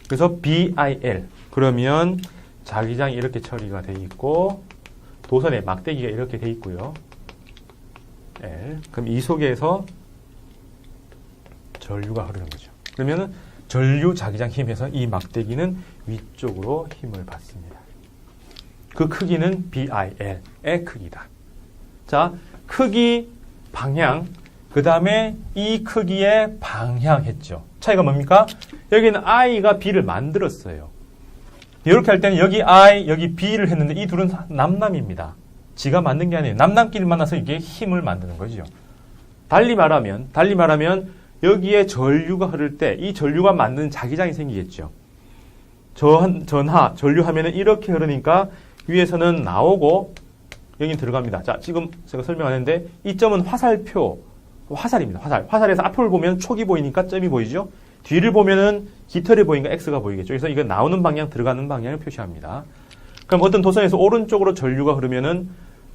그래서 BIL. 그러면 자기장이 이렇게 처리가 돼 있고 도선의 막대기가 이렇게 돼 있고요. L. 그럼 이 속에서 전류가 흐르는 거죠. 그러면 전류 자기장 힘에서 이 막대기는 위쪽으로 힘을 받습니다. 그 크기는 BIL의 크기다. 자, 크기, 방향, 그 다음에 이 크기의 방향 했죠. 차이가 뭡니까? 여기는 I가 B를 만들었어요. 이렇게 할 때는 여기 I, 여기 B를 했는데 이 둘은 남남입니다. 지가 만든 게 아니에요. 남남끼리 만나서 이게 힘을 만드는 거죠. 달리 말하면 여기에 전류가 흐를 때 이 전류가 만드는 자기장이 생기겠죠. 전하, 전류하면은 이렇게 흐르니까 위에서는 나오고 여기 들어갑니다. 자, 지금 제가 설명하는데 이 점은 화살표, 화살입니다. 화살에서 앞을 보면 촉이 보이니까 점이 보이죠. 뒤를 보면은 깃털이 보이니까 X가 보이겠죠. 그래서 이거 나오는 방향, 들어가는 방향을 표시합니다. 그럼 어떤 도선에서 오른쪽으로 전류가 흐르면은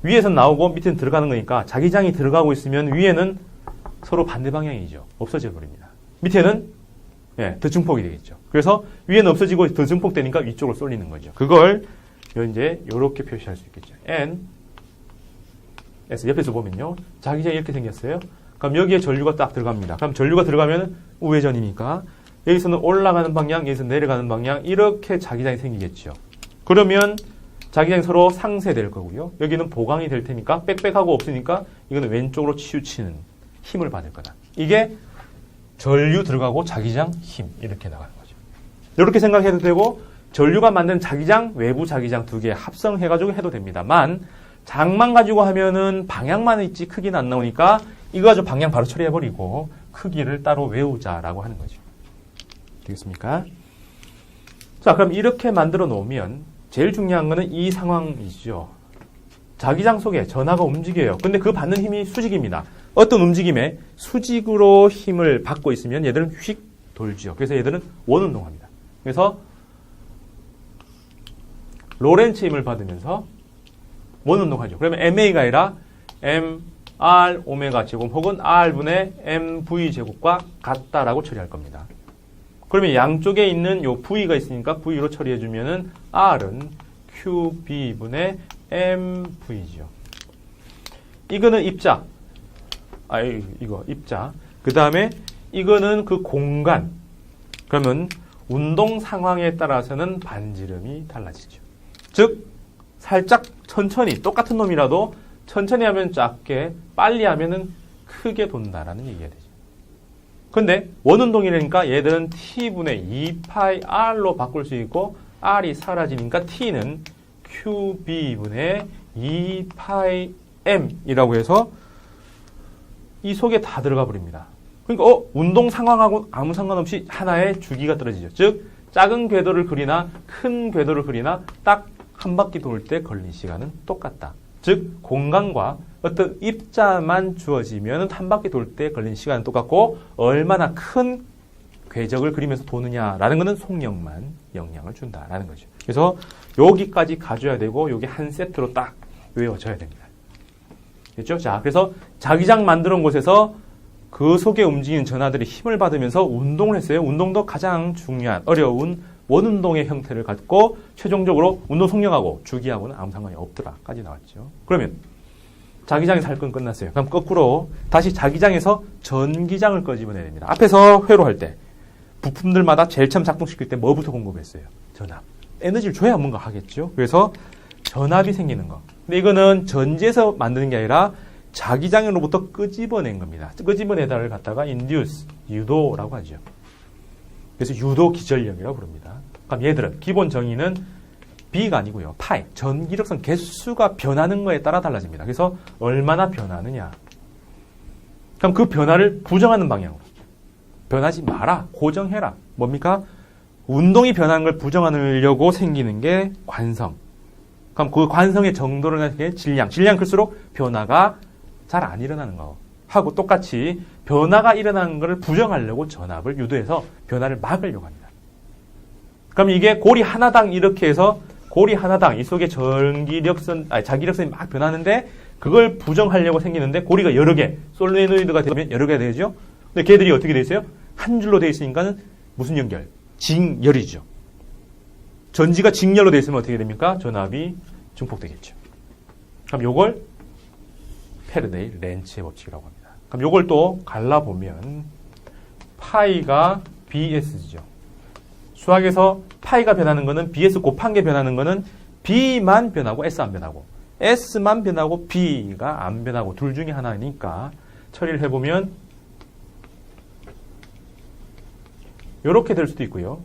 위에서는 나오고 밑에는 들어가는 거니까 자기장이 들어가고 있으면 위에는 서로 반대 방향이죠. 없어져 버립니다. 밑에는 더 증폭이 되겠죠. 그래서 위에는 없어지고 더 증폭되니까 위쪽으로 쏠리는 거죠. 그걸 이제 이렇게 표시할 수 있겠죠. N S 옆에서 보면요. 자기장이 이렇게 생겼어요. 그럼 여기에 전류가 딱 들어갑니다. 그럼 전류가 들어가면 우회전이니까 여기서는 올라가는 방향, 여기서 내려가는 방향 이렇게 자기장이 생기겠죠. 그러면 자기장이 서로 상쇄될 거고요. 여기는 보강이 될 테니까 빽빽하고 없으니까 이거는 왼쪽으로 치우치는 힘을 받을 거다. 이게 전류 들어가고 자기장 힘 이렇게 나가는 거죠. 이렇게 생각해도 되고 전류가 만든 자기장, 외부 자기장 두 개 합성해가지고 해도 됩니다만 장만 가지고 하면은 방향만 있지 크기는 안 나오니까 이거 가지고 방향 바로 처리해버리고 크기를 따로 외우자라고 하는 거죠. 되겠습니까? 자, 그럼 이렇게 만들어 놓으면 제일 중요한 거는 이 상황이죠. 자기장 속에 전하가 움직여요. 근데 그 받는 힘이 수직입니다. 어떤 움직임에 수직으로 힘을 받고 있으면 얘들은 휙 돌죠. 그래서 얘들은 원운동합니다. 그래서 로렌츠 힘을 받으면서 원운동하죠. 그러면 MA가 아니라 MR 오메가 제곱 혹은 R분의 MV 제곱과 같다라고 처리할 겁니다. 그러면 양쪽에 있는 요 V가 있으니까 V로 처리해주면은 R은 QB분의 MV죠. 이거는 입자. 이거 입자. 그 다음에 이거는 그 공간. 그러면 운동 상황에 따라서는 반지름이 달라지죠. 즉 살짝 천천히 똑같은 놈이라도 천천히 하면 작게 빨리 하면은 크게 돈다라는 얘기가 되죠. 근데 원운동이라니까 얘들은 T분의 2πR로 바꿀 수 있고 R이 사라지니까 T는 QB분의 2πM이라고 해서 이 속에 다 들어가 버립니다. 그러니까 운동 상황하고 아무 상관없이 하나의 주기가 떨어지죠. 즉 작은 궤도를 그리나 큰 궤도를 그리나 딱 한 바퀴 돌 때 걸린 시간은 똑같다. 즉 공간과 어떤 입자만 주어지면 한 바퀴 돌 때 걸린 시간은 똑같고 얼마나 큰 궤적을 그리면서 도느냐라는 것은 속력만 영향을 준다라는 거죠. 그래서 여기까지 가져야 되고 여기 한 세트로 딱 외워져야 됩니다. 됐죠? 자, 그래서 자기장 만들어 온 곳에서 그 속에 움직이는 전하들이 힘을 받으면서 운동을 했어요. 운동도 가장 중요한 어려운 원운동의 형태를 갖고 최종적으로 운동 속력하고 주기하고는 아무 상관이 없더라까지 나왔죠. 그러면 자기장에서 할 건 끝났어요. 그럼 거꾸로 다시 자기장에서 전기장을 꺼집어내야 됩니다. 앞에서 회로할 때 부품들마다 제일 처음 작동시킬 때 뭐부터 공급했어요? 전압. 에너지를 줘야 뭔가 하겠죠. 그래서 전압이 생기는 거. 근데 이거는 전지에서 만드는 게 아니라 자기장으로부터 끄집어낸 겁니다. 끄집어내다를 갖다가 induce, 유도라고 하죠. 그래서 유도 기전력이라고 부릅니다. 그럼 얘들은 기본 정의는 B가 아니고요. 파이, 전기력선 개수가 변하는 거에 따라 달라집니다. 그래서 얼마나 변하느냐. 그럼 그 변화를 부정하는 방향으로. 변하지 마라. 고정해라. 뭡니까? 운동이 변하는 걸 부정하려고 생기는 게 관성. 그럼 그 관성의 정도를 나타내는 게 질량. 질량 클수록 변화가 잘 안 일어나는 거. 하고 똑같이 변화가 일어나는 것을 부정하려고 전압을 유도해서 변화를 막으려고 합니다. 그럼 이게 고리 하나당 이렇게 해서 고리 하나당 이 속에 자기력선이 막 변하는데 그걸 부정하려고 생기는데 고리가 여러 개, 솔레노이드가 되면 여러 개가 되죠. 근데 걔들이 어떻게 돼 있어요? 한 줄로 돼 있으니까는 무슨 연결? 직열이죠. 전지가 직열로 되어 있으면 어떻게 됩니까? 전압이 증폭되겠죠. 그럼 요걸 패러데이 렌츠의 법칙이라고 합니다. 그럼 요걸 또 갈라보면 파이가 BS죠. 수학에서 파이가 변하는 거는 BS 곱한 게 변하는 거는 B만 변하고 S 안 변하고 S만 변하고 B가 안 변하고 둘 중에 하나니까 처리를 해보면 이렇게 될 수도 있고요.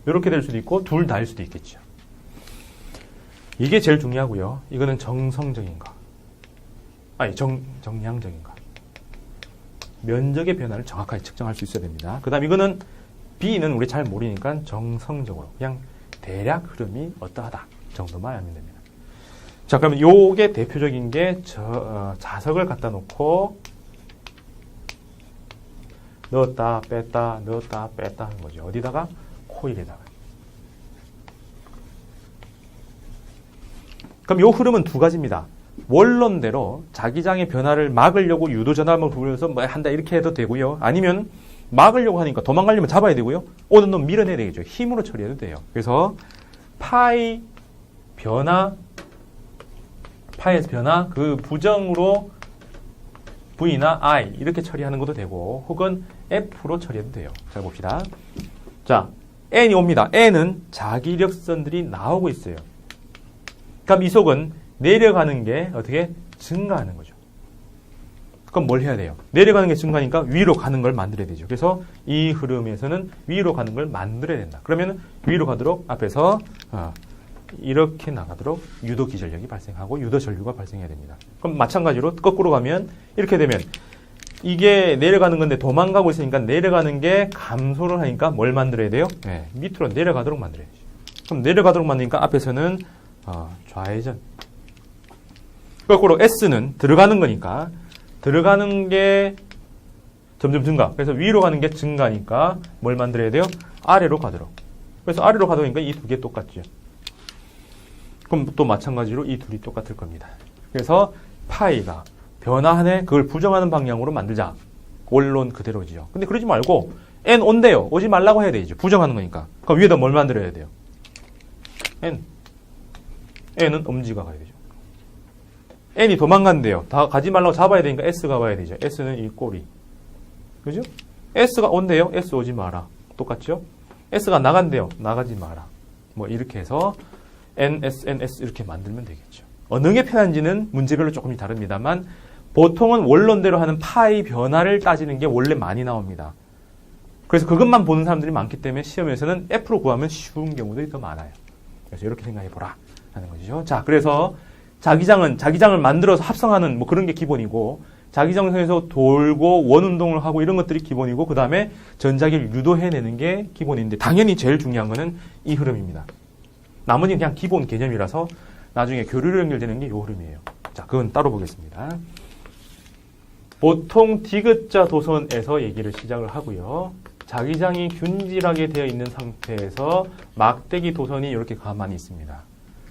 이렇게 될 수도 있고 둘 다일 수도 있겠죠. 이게 제일 중요하고요. 이거는 정성적인 거. 아니 정량적인 거. 면적의 변화를 정확하게 측정할 수 있어야 됩니다. 그 다음 이거는 B는 우리 잘 모르니까 정성적으로 그냥 대략 흐름이 어떠하다 정도만 알면 됩니다. 자, 그러면 요게 대표적인 게 자석을 갖다 놓고 넣었다 뺐다 넣었다 뺐다 하는 거죠. 어디다가? 코일에다가. 그럼 요 흐름은 두 가지입니다. 원론대로 자기장의 변화를 막으려고 유도 전압을 부르면서 뭐 한다 이렇게 해도 되고요. 아니면 막으려고 하니까 도망가려면 잡아야 되고요. 오는 놈 밀어내야 되겠죠. 힘으로 처리해도 돼요. 그래서 파이 변화, 파이에서 변화 그 부정으로 V나 I 이렇게 처리하는 것도 되고 혹은 F로 처리해도 돼요. 자 봅시다. 자 N이 옵니다. N은 자기력선들이 나오고 있어요. 그럼 이 속은 내려가는 게 어떻게 증가하는 거죠. 그럼 뭘 해야 돼요? 내려가는 게 증가하니까 위로 가는 걸 만들어야 되죠. 그래서 이 흐름에서는 위로 가는 걸 만들어야 된다. 그러면 위로 가도록 앞에서 이렇게 나가도록 유도 기전력이 발생하고 유도 전류가 발생해야 됩니다. 그럼 마찬가지로 거꾸로 가면 이렇게 되면 이게 내려가는 건데 도망가고 있으니까 내려가는 게 감소를 하니까 뭘 만들어야 돼요? 네, 밑으로 내려가도록 만들어야 되죠. 그럼 내려가도록 만드니까 앞에서는 좌회전. 거꾸로 S는 들어가는 거니까 들어가는 게 점점 증가. 그래서 위로 가는 게 증가니까 뭘 만들어야 돼요? 아래로 가도록. 그래서 아래로 가도록 하니까 이 두 개 똑같죠. 그럼 또 마찬가지로 이 둘이 똑같을 겁니다. 그래서 파이가 변화하네 그걸 부정하는 방향으로 만들자. 원론 그대로지요. 근데 그러지 말고 N 온대요. 오지 말라고 해야 되죠. 부정하는 거니까. 그럼 위에다 뭘 만들어야 돼요? N은 엄지가 가야 되죠. N이 도망간대요. 다 가지 말라고 잡아야 되니까 S가 와야 되죠. S는 이 꼬리. 그죠? S가 온대요. S 오지 마라. 똑같죠? S가 나간대요. 나가지 마라. 뭐 이렇게 해서 NS, NS 이렇게 만들면 되겠죠. 어느 게 편한지는 문제별로 조금이 다릅니다만 보통은 원론대로 하는 파이 변화를 따지는 게 원래 많이 나옵니다. 그래서 그것만 보는 사람들이 많기 때문에 시험에서는 F로 구하면 쉬운 경우들이 더 많아요. 그래서 이렇게 생각해보라 하는 거죠. 자, 그래서 자기장을 만들어서 합성하는 뭐 그런 게 기본이고 자기장에서 돌고 원운동을 하고 이런 것들이 기본이고 그 다음에 전자기를 유도해내는 게 기본인데 당연히 제일 중요한 거는 이 흐름입니다. 나머지는 그냥 기본 개념이라서 나중에 교류로 연결되는 게 이 흐름이에요. 자, 그건 따로 보겠습니다. 보통 디귿자 도선에서 얘기를 시작을 하고요. 자기장이 균질하게 되어 있는 상태에서 막대기 도선이 이렇게 가만히 있습니다.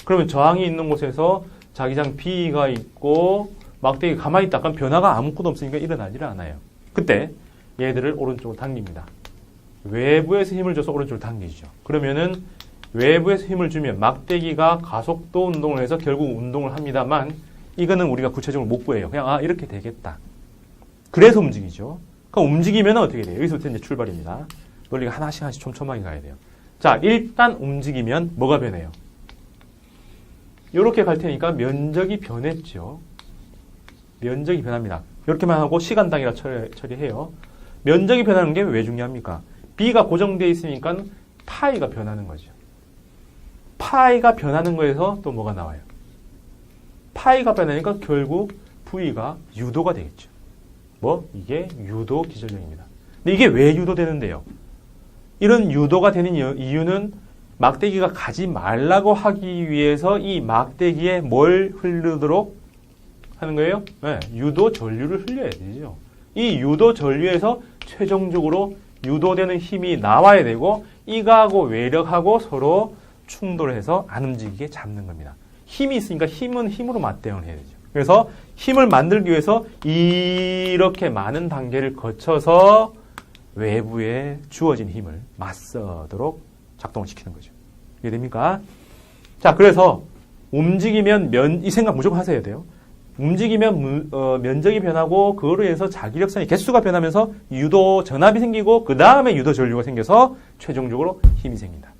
그러면 저항이 있는 곳에서 자기장 B가 있고 막대기 가만히 있다. 그럼 변화가 아무것도 없으니까 일어나지를 않아요. 그때 얘들을 오른쪽으로 당깁니다. 외부에서 힘을 줘서 오른쪽으로 당기죠. 그러면은 외부에서 힘을 주면 막대기가 가속도 운동을 해서 결국 운동을 합니다만 이거는 우리가 구체적으로 못 구해요. 그냥 이렇게 되겠다. 그래서 움직이죠. 그럼 움직이면 어떻게 돼요? 여기서부터 이제 출발입니다. 논리가 하나씩 촘촘하게 가야 돼요. 자, 일단 움직이면 뭐가 변해요? 이렇게 갈 테니까 면적이 변했죠. 면적이 변합니다. 이렇게만 하고 시간당이라 처리해요. 면적이 변하는 게 왜 중요합니까? B가 고정되어 있으니까 파이가 변하는 거죠. 파이가 변하는 거에서 또 뭐가 나와요? 파이가 변하니까 결국 V가 유도가 되겠죠. 이게 유도 기전력입니다. 근데 이게 왜 유도되는데요? 이런 유도가 되는 이유는 막대기가 가지 말라고 하기 위해서 이 막대기에 뭘 흐르도록 하는 거예요? 네, 유도 전류를 흘려야 되죠. 이 유도 전류에서 최종적으로 유도되는 힘이 나와야 되고 이거하고 외력하고 서로 충돌해서 안 움직이게 잡는 겁니다. 힘이 있으니까 힘은 힘으로 맞대응을 해야 되죠. 그래서 힘을 만들기 위해서 이렇게 많은 단계를 거쳐서 외부에 주어진 힘을 맞서도록 작동을 시키는 거죠. 이해됩니까? 자, 그래서 움직이면 이 생각 무조건 하셔야 돼요. 움직이면 면적이 변하고 그거로 인해서 자기력선의 개수가 변하면서 유도 전압이 생기고 그 다음에 유도 전류가 생겨서 최종적으로 힘이 생긴다.